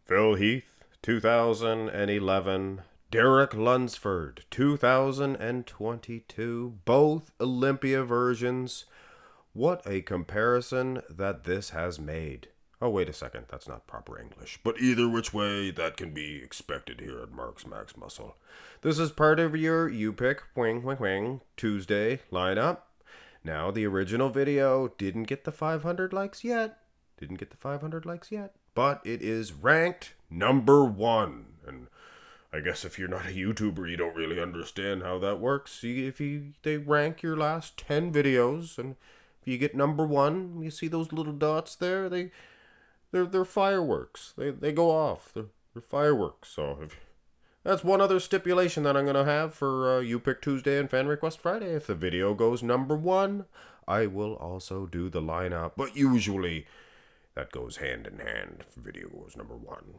Phil Heath, 2011. Derek Lunsford, 2022. Both Olympia versions. What a comparison that this has made. Oh, wait a second. That's not proper English. But either which way, that can be expected here at Mark's Max Muscle. This is part of your You Pick Wing Wing Wing Tuesday lineup. Now, the original video didn't get the 500 likes yet. But it is ranked number one. And I guess if you're not a YouTuber, you don't really understand how that works. They rank your last 10 videos, and if you get number one, you see those little dots there. They're fireworks. They go off. They're fireworks. So that's one other stipulation that I'm gonna have for You Pick Tuesday and Fan Request Friday. If the video goes number one, I will also do the lineup. But usually that goes hand in hand. If the video goes number one,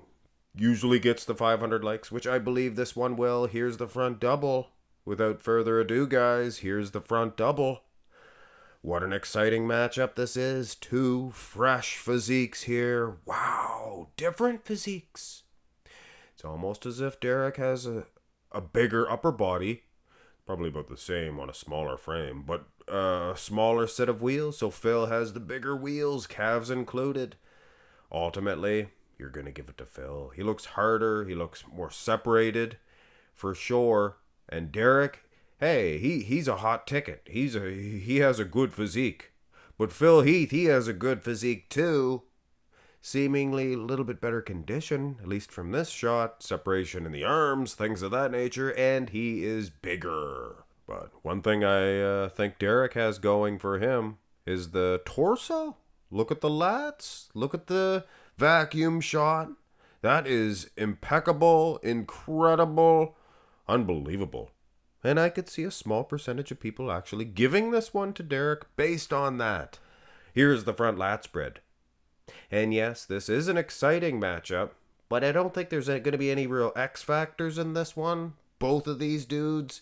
usually gets the 500 likes, which I believe this one will. Here's the front double. Without further ado, guys, here's the front double. What an exciting matchup this is. Two fresh physiques here. Wow, different physiques. It's almost as if Derek has a bigger upper body. Probably about the same on a smaller frame, but a smaller set of wheels. So Phil has the bigger wheels, calves included. Ultimately, you're going to give it to Phil. He looks harder. He looks more separated, for sure. And Derek, hey, he's a hot ticket. He has a good physique. But Phil Heath, he has a good physique too. Seemingly a little bit better condition, at least from this shot. Separation in the arms, things of that nature. And he is bigger. But one thing I think Derek has going for him is the torso. Look at the lats. Look at the vacuum shot. That is impeccable, incredible, unbelievable. And I could see a small percentage of people actually giving this one to Derek based on that. Here's the front lat spread. And yes, this is an exciting matchup, but I don't think there's going to be any real X factors in this one. Both of these dudes,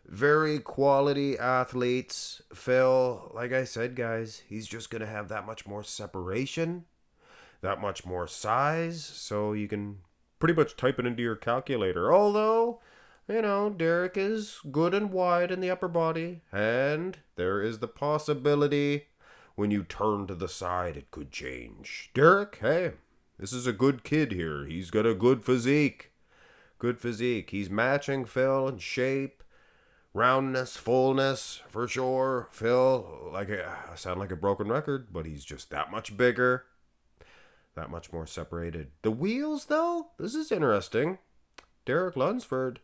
very quality athletes. Phil, like I said, guys, he's just going to have that much more separation, that much more size, so you can pretty much type it into your calculator. Although, Derek is good and wide in the upper body, and there is the possibility when you turn to the side it could change. Derek, hey, this is a good kid here. He's got a good physique. Good physique. He's matching Phil in shape, roundness, fullness, for sure. Phil, I sound like a broken record, but he's just that much bigger, that much more separated. The wheels, though, this is interesting. Derek Lunsford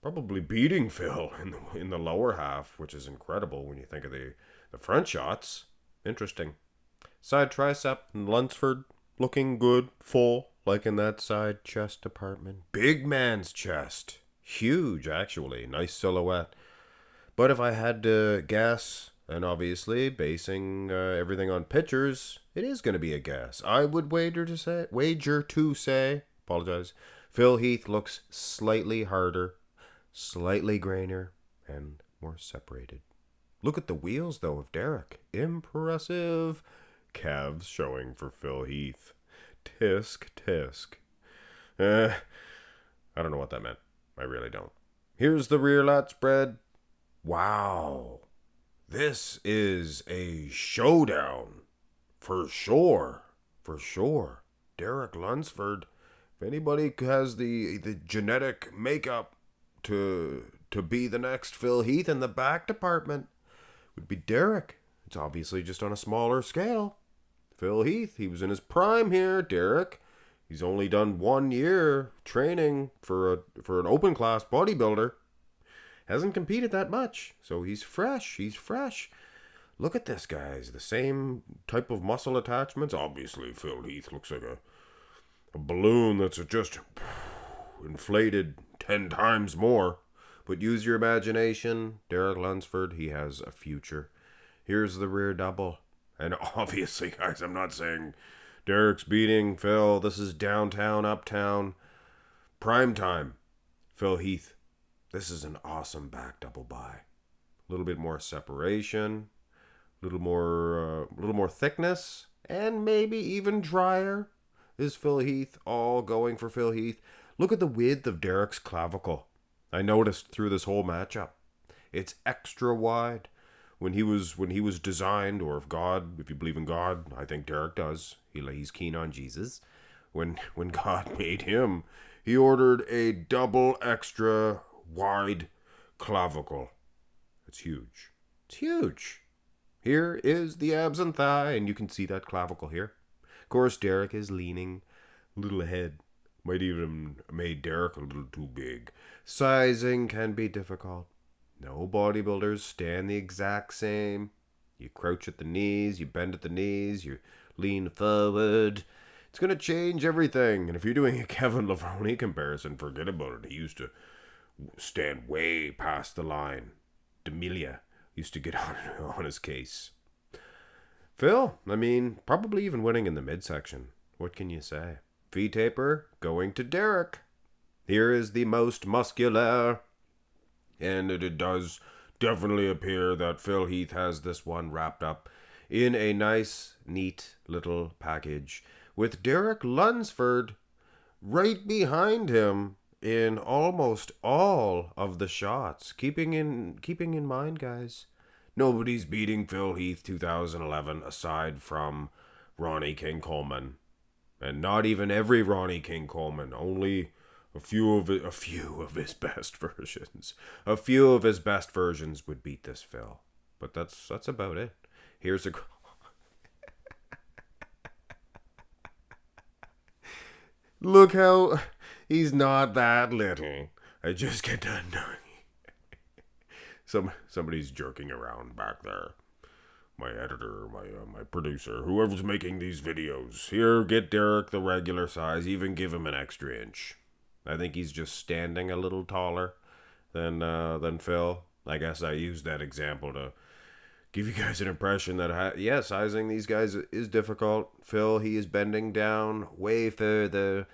probably beating Phil in the lower half, which is incredible when you think of the front shots. Interesting. Side tricep and Lunsford looking good, full, like in that side chest department. Big man's chest. Huge, actually. Nice silhouette. But if I had to guess, and obviously basing everything on pictures, it is going to be a guess. I would wager to say, Phil Heath looks slightly harder, slightly grainer, and more separated. Look at the wheels, though, of Derek. Impressive. Calves showing for Phil Heath. Tisk, tisk. I don't know what that meant. I really don't. Here's the rear lat spread. Wow. This is a showdown. For sure. For sure. Derek Lunsford. If anybody has the genetic makeup to be the next Phil Heath in the back department, would be Derek. It's obviously just on a smaller scale. Phil Heath, he was in his prime here. Derek, he's only done 1 year training for an open class bodybuilder. Hasn't competed that much, so he's fresh. Look at this, guys. The same type of muscle attachments. Obviously, Phil Heath looks like a balloon that's just inflated 10 times more. But use your imagination. Derek Lunsford, he has a future. Here's the rear double. And obviously, guys, I'm not saying Derek's beating Phil. This is downtown, uptown, prime time. Phil Heath, this is an awesome back double by. A little bit more separation, a little more thickness, and maybe even drier. is Phil Heath, all going for Phil Heath. Look at the width of Derek's clavicle. I noticed through this whole matchup. It's extra wide. When he was designed, or if you believe in God, I think Derek does. He's keen on Jesus. When God made him, he ordered a double extra wide clavicle. It's huge. It's huge. Here is the abs and thigh, and you can see that clavicle here. Of course, Derek is leaning a little ahead. Might even made Derek a little too big. Sizing can be difficult. No bodybuilders stand the exact same. You crouch at the knees, you bend at the knees, you lean forward. It's going to change everything. And if you're doing a Kevin Levrone comparison, forget about it. He used to stand way past the line. D'Amelia used to get on his case. Phil, probably even winning in the midsection. What can you say? V-taper going to Derek. Here is the most muscular. And it does definitely appear that Phil Heath has this one wrapped up in a nice, neat little package with Derek Lunsford right behind him in almost all of the shots. Keeping in mind, guys, nobody's beating Phil Heath 2011 aside from Ronnie King Coleman. And not even every Ronnie King Coleman, only a few of his best versions. A few of his best versions would beat this Phil. But that's about it. Here's a look how he's not that little. I just get done knowing. Somebody's jerking around back there. My editor, my producer, whoever's making these videos. Here, get Derek the regular size. Even give him an extra inch. I think he's just standing a little taller than Phil. I guess I used that example to give you guys an impression that, sizing these guys is difficult. Phil, he is bending down way further.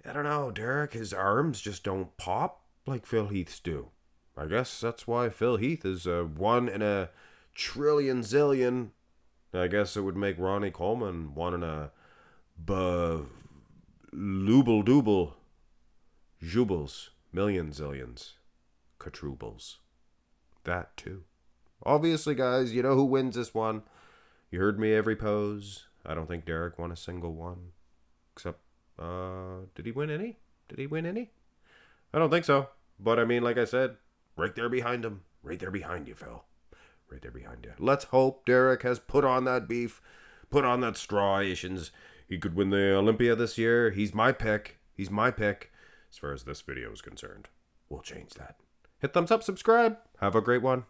I don't know, Derek, his arms just don't pop like Phil Heath's do. I guess that's why Phil Heath is 1 in a trillion zillion. I guess it would make Ronnie Coleman 1 in a looble dooble jubles, million zillions, quadruples. That too. Obviously, guys, you know who wins this one. You heard me every pose. I don't think Derek won a single one. Except, did he win any? I don't think so. But like I said, right there behind him. Right there behind you, Phil. Right there behind you. Let's hope Derek has put on that beef, put on that straw-ations. He could win the Olympia this year. He's my pick. As far as this video is concerned. We'll change that. Hit thumbs up, subscribe. Have a great one.